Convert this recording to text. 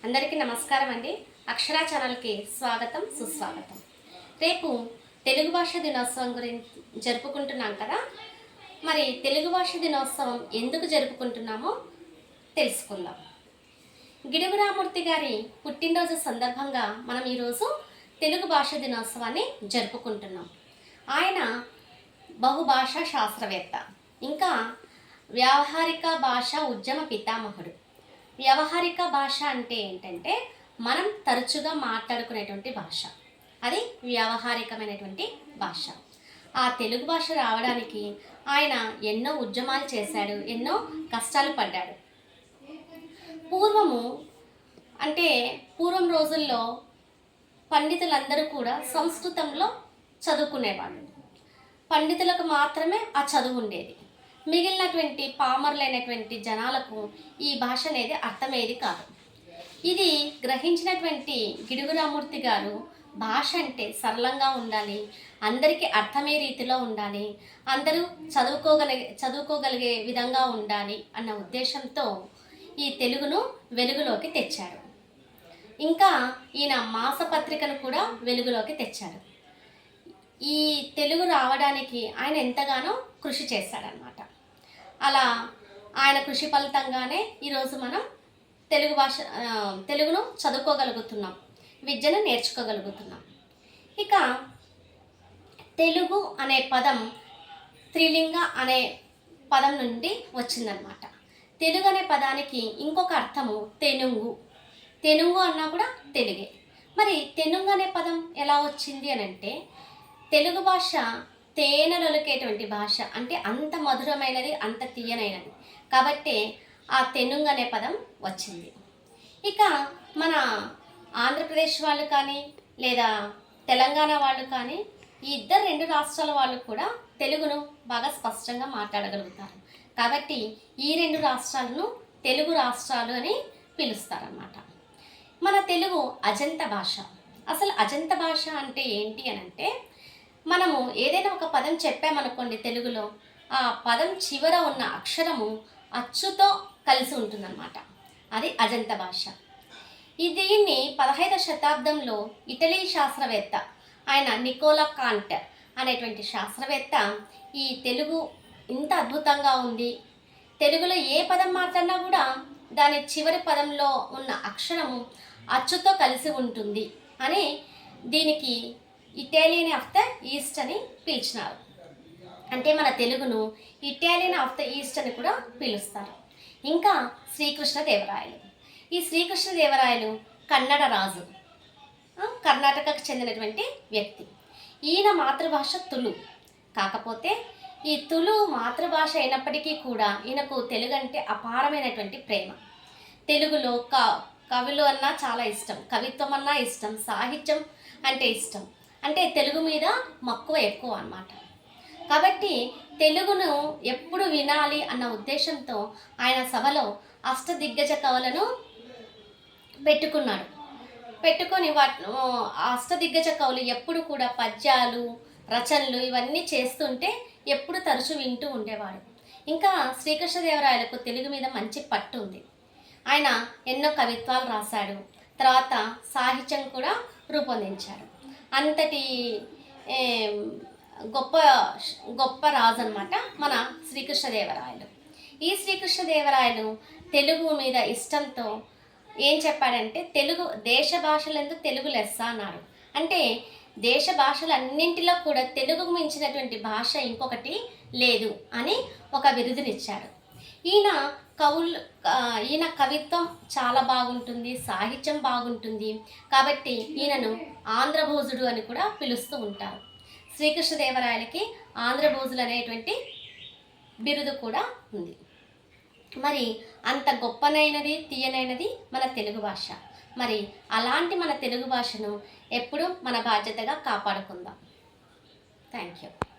అందరికీ నమస్కారం అండి. అక్షరా ఛానల్కి స్వాగతం, సుస్వాగతం. రేపు తెలుగు భాష దినోత్సవం గురించి జరుపుకుంటున్నాం కదా. మరి తెలుగు భాష దినోత్సవం ఎందుకు జరుపుకుంటున్నామో తెలుసుకుందాం. గిడుగు రామూర్తి గారి పుట్టినరోజు సందర్భంగా మనం ఈరోజు తెలుగు భాష దినోత్సవాన్ని జరుపుకుంటున్నాం. ఆయన బహుభాషా శాస్త్రవేత్త, ఇంకా వ్యావహారిక భాష ఉద్యమ పితామహుడు. వ్యవహారిక భాష అంటే ఏంటంటే మనం తరచుగా మాట్లాడుకునేటువంటి భాష, అది వ్యావహారికమైనటువంటి భాష. ఆ తెలుగు భాష రావడానికి ఆయన ఎన్నో ఉద్యమాలు చేశాడు, ఎన్నో కష్టాలు పడ్డాడు. పూర్వం రోజుల్లో పండితులందరూ కూడా సంస్కృతంలో చదువుకునేవాళ్ళు. పండితులకు మాత్రమే ఆ చదువు ఉండేది. మిగిలినటువంటి పామరులైనటువంటి జనాలకు ఈ భాష అనేది అర్థమయ్యేది కాదు. ఇది గ్రహించినటువంటి గిడుగు రామూర్తి గారు భాష అంటే సరళంగా ఉండాలి, అందరికీ అర్థమయ్యే రీతిలో ఉండాలి, అందరూ చదువుకోగలిగే విధంగా ఉండాలి అన్న ఉద్దేశంతో ఈ తెలుగును వెలుగులోకి తెచ్చారు. ఇంకా ఈయన మాసపత్రికను కూడా వెలుగులోకి తెచ్చారు. ఈ తెలుగు రావడానికి ఆయన ఎంతగానో కృషి చేశాడనమాట. అలా ఆయన కృషి ఫలితంగానే ఈరోజు మనం తెలుగును చదువుకోగలుగుతున్నాం, విద్యను నేర్చుకోగలుగుతున్నాం. ఇక తెలుగు అనే పదం త్రిలింగ అనే పదం నుండి వచ్చిందనమాట. తెలుగు అనే పదానికి ఇంకొక అర్థము తెనుంగు. తెనుంగు అన్నా కూడా తెలుగే. మరి తెనుంగు అనే పదం ఎలా వచ్చింది అని అంటే, తెలుగు భాష తేనెలొలికేటువంటి భాష, అంటే అంత మధురమైనది, అంత తీయనైనది కాబట్టి ఆ తెనుంగు అనే పదం వచ్చింది. ఇక మన ఆంధ్రప్రదేశ్ వాళ్ళు కానీ లేదా తెలంగాణ వాళ్ళు కానీ ఈ రెండు రాష్ట్రాల వాళ్ళు కూడా తెలుగును బాగా స్పష్టంగా మాట్లాడగలుగుతారు. కాబట్టి ఈ రెండు రాష్ట్రాలను తెలుగు రాష్ట్రాలు అని పిలుస్తారన్నమాట. మన తెలుగు అజంత భాష. అసలు అజంత భాష అంటే ఏంటి అని అంటే, మనము ఏదైనా ఒక పదం చెప్పామనుకోండి తెలుగులో, ఆ పదం చివర ఉన్న అక్షరము అచ్చుతో కలిసి ఉంటుందన్నమాట. అది అజంత భాష. దీన్ని 15వ శతాబ్దంలో ఇటలీ శాస్త్రవేత్త ఆయన నికోలా కాంట్ అనేటువంటి శాస్త్రవేత్త ఈ తెలుగు ఇంత అద్భుతంగా ఉంది, తెలుగులో ఏ పదం మాట్లాడినా కూడా దాని చివరి పదంలో ఉన్న అక్షరము అచ్చుతో కలిసి ఉంటుంది అని దీనికి ఇటాలియన్ ఆఫ్ ద ఈస్ట్ అని పిలిచినారు. అంటే మన తెలుగును ఇటాలియన్ ఆఫ్ ద ఈస్ట్ అని కూడా పిలుస్తారు. ఇంకా శ్రీకృష్ణదేవరాయలు. ఈ శ్రీకృష్ణదేవరాయలు కన్నడ రాజు, కర్ణాటకకు చెందినటువంటి వ్యక్తి. ఈయన మాతృభాష తులు. కాకపోతే ఈ తులు మాతృభాష అయినప్పటికీ కూడా ఈయనకు తెలుగు అంటే అపారమైనటువంటి ప్రేమ. తెలుగులో కవులు అన్నా చాలా ఇష్టం, కవిత్వం అన్నా ఇష్టం, సాహిత్యం అంటే ఇష్టం. అంటే తెలుగు మీద మక్కువ ఎక్కువ అన్నమాట. కాబట్టి తెలుగును ఎప్పుడు వినాలి అన్న ఉద్దేశంతో ఆయన సభలో అష్టదిగ్గజ కవులను పెట్టుకొని అష్టదిగ్గజ కవులు ఎప్పుడు కూడా పద్యాలు, రచనలు ఇవన్నీ చేస్తుంటే ఎప్పుడు తరచూ వింటూ ఉండేవాడు. ఇంకా శ్రీకృష్ణదేవరాయలకు తెలుగు మీద మంచి పట్టు ఉంది. ఆయన ఎన్నో కవిత్వాలు రాశాడు, తర్వాత సాహిత్యం కూడా రూపొందించాడు. అంతటి గొప్ప రాజు అన్నమాట మన శ్రీకృష్ణదేవరాయలు. ఈ శ్రీకృష్ణదేవరాయలు తెలుగు మీద ఇష్టంతో ఏం చెప్పాడంటే, దేశ భాషలందు తెలుగు లెస్స అన్నారు. అంటే దేశ భాషలన్నింటిలో కూడా తెలుగుకు మించినటువంటి భాష ఇంకొకటి లేదు అని ఒక బిరుదునిచ్చాడు. ఈయన కవిత్వం చాలా బాగుంటుంది, సాహిత్యం బాగుంటుంది కాబట్టి ఈయనను ఆంధ్రభోజుడు అని కూడా పిలుస్తూ ఉంటారు. శ్రీకృష్ణదేవరాయలకి ఆంధ్రభోజులు అనేటువంటి బిరుదు కూడా ఉంది. మరి అంత గొప్పనైనది, తీయనైనది మన తెలుగు భాష. మరి అలాంటి మన తెలుగు భాషను ఎప్పుడూ మన బాధ్యతగా కాపాడుకుందాం. Thank you.